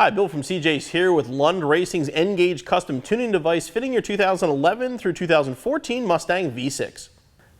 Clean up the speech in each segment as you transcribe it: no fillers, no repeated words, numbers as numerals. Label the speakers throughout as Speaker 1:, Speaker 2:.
Speaker 1: Hi, Bill from CJ's here with Lund Racing's nGauge custom tuning device fitting your 2011 through 2014 Mustang V6.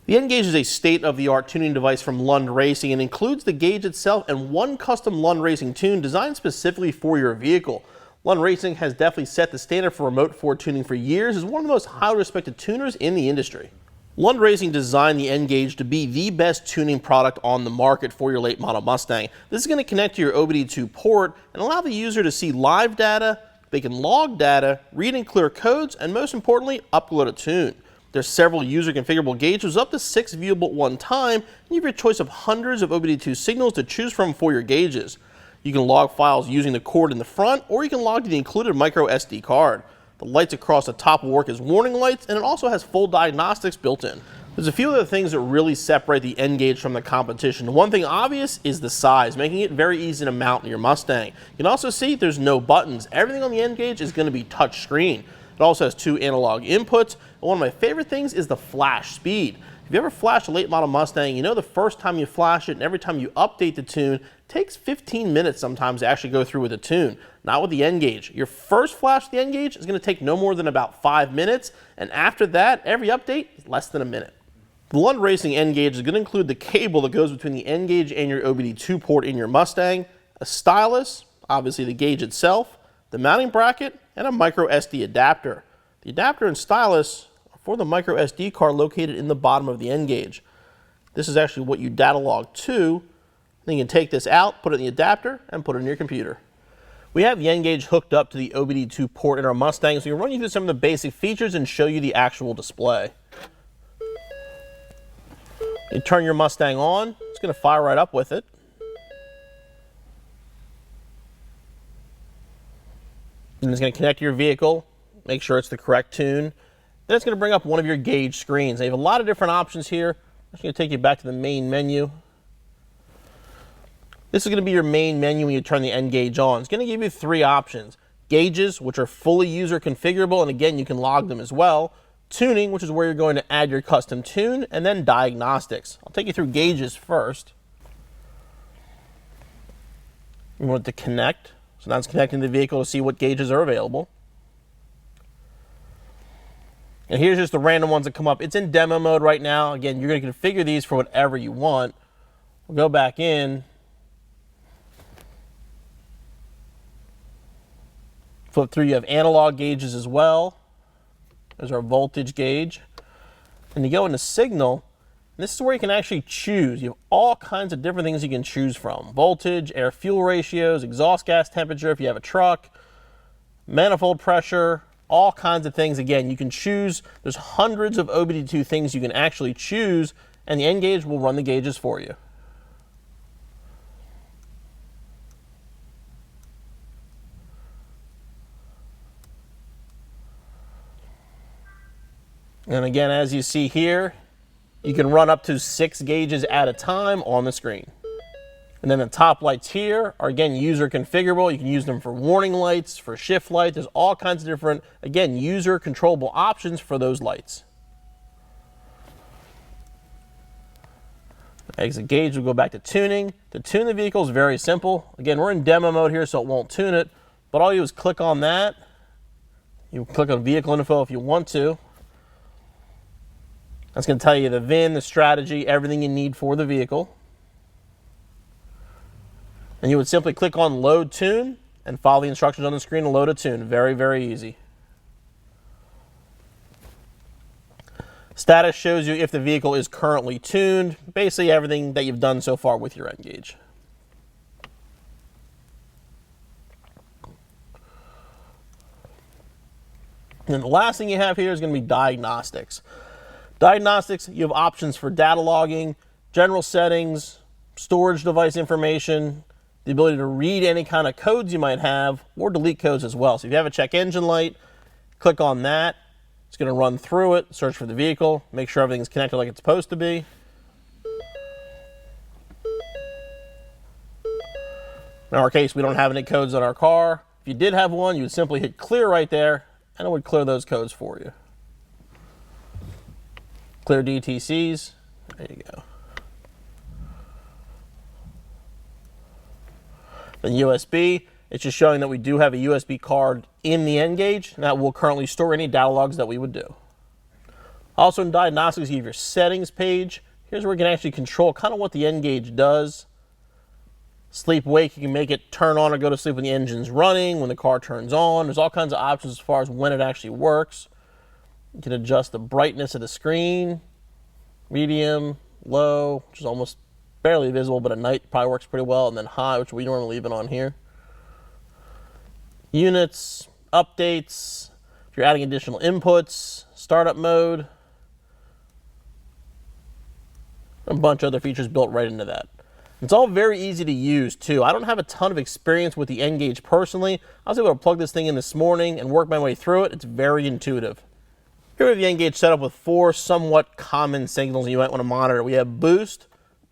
Speaker 1: The nGauge is a state-of-the-art tuning device from Lund Racing and includes the gauge itself and one custom Lund Racing tune designed specifically for your vehicle. Lund Racing has definitely set the standard for remote Ford tuning for years as one of the most highly respected tuners in the industry. Lund Racing designed the nGauge to be the best tuning product on the market for your late model Mustang. This is going to connect to your OBD2 port and allow the user to see live data, they can log data, read and clear codes, and most importantly, upload a tune. There's several user configurable gauges, up to 6 viewable at one time, and you have your choice of hundreds of OBD2 signals to choose from for your gauges. You can log files using the cord in the front, or you can log to the included micro SD card. The lights across the top will work as warning lights, and it also has full diagnostics built in. There's a few other things that really separate the nGauge from the competition. One thing obvious is the size, making it very easy to mount in your Mustang. You can also see there's no buttons. Everything on the nGauge is going to be touch screen. It also has 2 analog inputs, and one of my favorite things is the flash speed. If you ever flashed a late model Mustang, you know the first time you flash it and every time you update the tune, it takes 15 minutes sometimes to actually go through with the tune. Not with the nGauge. Your first flash of the nGauge is going to take no more than about 5 minutes, and after that, every update is less than a minute. The Lund Racing nGauge is going to include the cable that goes between the nGauge and your OBD2 port in your Mustang, a stylus, obviously the gauge itself, the mounting bracket, and a micro SD adapter. The adapter and stylus are for the micro SD card located in the bottom of the nGauge. This is actually what you data log to. Then you can take this out, put it in the adapter, and put it in your computer. We have the nGauge hooked up to the OBD2 port in our Mustang, so we can run you through some of the basic features and show you the actual display. You turn your Mustang on, it's going to fire right up with it. And it's going to connect to your vehicle, make sure it's the correct tune. Then it's going to bring up one of your gauge screens. They have a lot of different options here. I'm just going to take you back to the main menu. This is going to be your main menu when you turn the nGauge on. It's going to give you 3 options. Gauges, which are fully user configurable, and again, you can log them as well. Tuning, which is where you're going to add your custom tune, and then diagnostics. I'll take you through gauges first. You want it to connect. So now it's connecting the vehicle to see what gauges are available. And here's just the random ones that come up. It's in demo mode right now. Again, you're going to configure these for whatever you want. We'll go back in. Flip through, you have analog gauges as well. There's our voltage gauge. And you go into signal, and this is where you can actually choose. You have all kinds of different things you can choose from. Voltage, air-fuel ratios, exhaust gas temperature if you have a truck, manifold pressure, all kinds of things. Again, you can choose. There's hundreds of OBD2 things you can actually choose, and the nGauge will run the gauges for you. And again, as you see here, you can run up to 6 gauges at a time on the screen. And then the top lights here are, again, user configurable. You can use them for warning lights, for shift lights. There's all kinds of different, again, user controllable options for those lights. Exit gauge, we'll go back to tuning. To tune the vehicle is very simple. Again, we're in demo mode here, so it won't tune it. But all you do is click on that. You click on vehicle info if you want to. That's going to tell you the VIN, the strategy, everything you need for the vehicle. And you would simply click on Load Tune and follow the instructions on the screen to load a tune. Very, very easy. Status shows you if the vehicle is currently tuned. Basically everything that you've done so far with your nGauge. And then the last thing you have here is going to be diagnostics. Diagnostics, you have options for data logging, general settings, storage device information, the ability to read any kind of codes you might have, or delete codes as well. So if you have a check engine light, click on that. It's going to run through it, search for the vehicle, make sure everything's connected like it's supposed to be. In our case, we don't have any codes on our car. If you did have one, you would simply hit clear right there, and it would clear those codes for you. Clear DTCs. There you go. Then USB. It's just showing that we do have a USB card in the nGauge, and that will currently store any data logs that we would do. Also in diagnostics, you have your settings page. Here's where we can actually control kind of what the nGauge does. Sleep, wake, you can make it turn on or go to sleep when the engine's running, when the car turns on. There's all kinds of options as far as when it actually works. You can adjust the brightness of the screen, medium, low, which is almost barely visible, but at night probably works pretty well, and then high, which we normally leave it on here. Units, updates, if you're adding additional inputs, startup mode, a bunch of other features built right into that. It's all very easy to use too. I don't have a ton of experience with the nGauge personally. I was able to plug this thing in this morning and work my way through it. It's very intuitive. Here we have the nGauge set up with 4 somewhat common signals you might want to monitor. We have boost,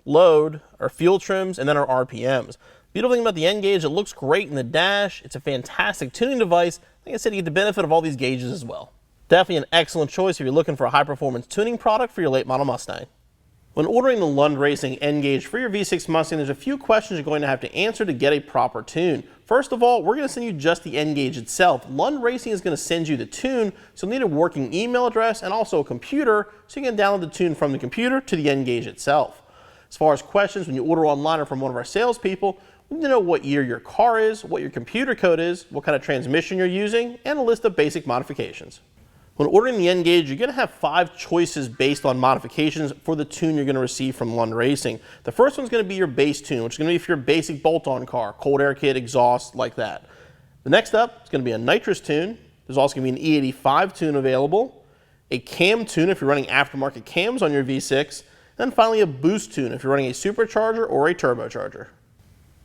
Speaker 1: load, our fuel trims, and then our RPMs. Beautiful thing about the nGauge, it looks great in the dash. It's a fantastic tuning device. Like I said, you get the benefit of all these gauges as well. Definitely an excellent choice if you're looking for a high-performance tuning product for your late model Mustang. When ordering the Lund Racing nGauge for your V6 Mustang, there's a few questions you're going to have to answer to get a proper tune. First of all, we're going to send you just the nGauge itself. Lund Racing is going to send you the tune, so you'll need a working email address and also a computer, so you can download the tune from the computer to the nGauge itself. As far as questions, when you order online or from one of our salespeople, we need to know what year your car is, what your computer code is, what kind of transmission you're using, and a list of basic modifications. When ordering the nGauge, you're going to have 5 choices based on modifications for the tune you're going to receive from Lund Racing. The first one's going to be your base tune, which is going to be for your basic bolt-on car, cold air kit, exhaust, like that. The next up is going to be a nitrous tune. There's also going to be an E85 tune available, a cam tune if you're running aftermarket cams on your V6, and then finally a boost tune if you're running a supercharger or a turbocharger.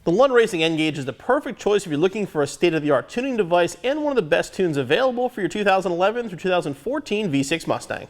Speaker 1: The Lund Racing nGauge is the perfect choice if you're looking for a state-of-the-art tuning device and one of the best tunes available for your 2011 through 2014 V6 Mustang.